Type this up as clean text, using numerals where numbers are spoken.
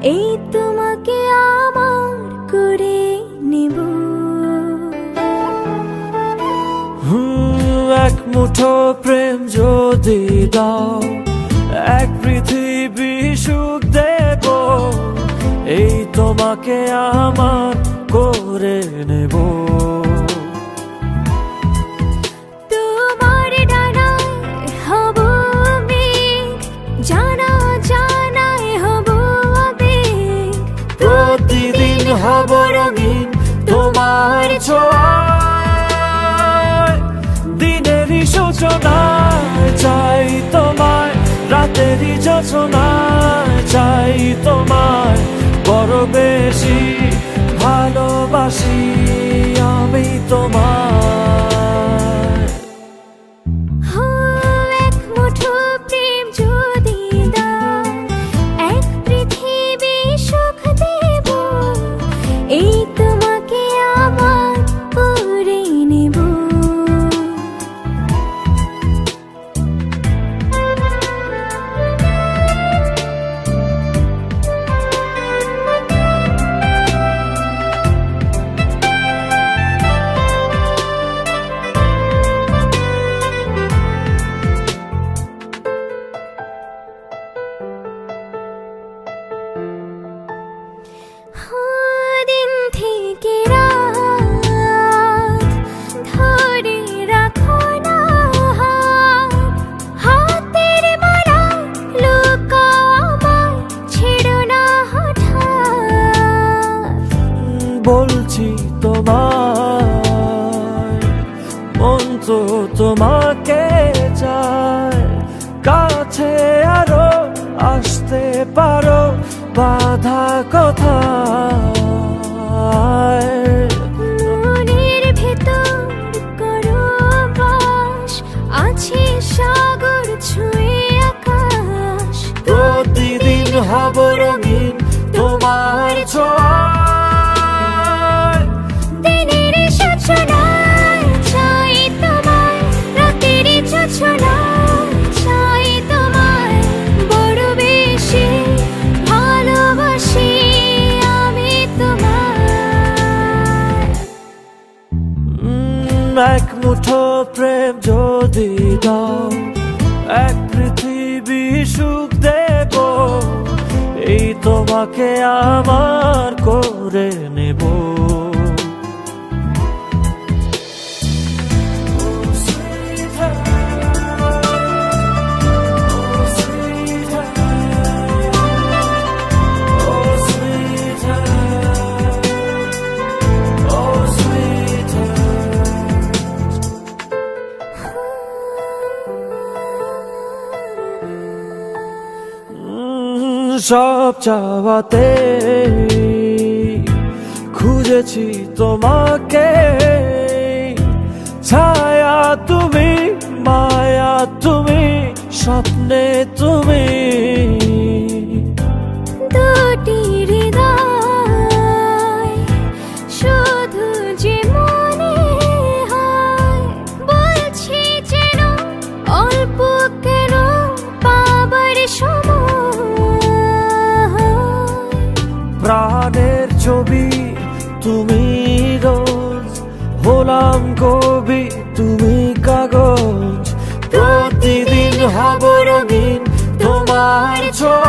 এই তোমাকে আমার করে নেব। এক মুঠো প্রেম যদি দাও, এক পৃথিবী সুখ দেব, এই তোমাকে আমার করে নেব। তোমার ডানায় হব মেঘ, জানা জানায় হব আবেগ, প্রতিদিন হব রঙিন তোমার ছোঁয়ায়। দিনেরই সূচনায় চাই তোমায়, রাতেরই যোচনায় চাই তোমায়, বড় বেশি ভালোবাসি আমি তোমায়। এক মুঠো প্রেম যদি দাও, এক পৃথিবী সুখ দেব, এই তোমাকে আমার করে নেব। দিন থেকে রাত ধরে রাখো না হাত, হাতের মালা লুকাও আমার, ছেড়ো না হঠাৎ। বলছি তোমায়, মন তো তোমাকে চায়, কাছে আরো আসতে পারো, বাধা কোথায়। মনের ভেতর করো বাস, আছে সাগর ছুঁয়ে আকাশ, প্রতিদিন হব রঙিন তোমার ছোঁয়ায়। দিনের সূচনায় চাই তোমায়, রাতের যোচনায় চাই তোমায়, বড় বেশি ভালোবাসি আমি তোমায়। এক মুঠো প্রেম যদি দাও, এক পৃথিবী সুখ দেব, এই তোমাকে আমার করে নেব। সব চাওয়াতে খুঁজেছি তোমাকে, ছায়া তুমি, মায়া তুমি, স্বপ্নে তুমি। দুটি হৃদয় শুধু যে মনে হয়, বলছি যেন অল্প কেন পাবার সময়। প্রাণের ছবি তুমি রোজ, হলাম কবি তুমি কাগজ, প্রতিদিন হব রঙিন তোমার ছোঁয়া।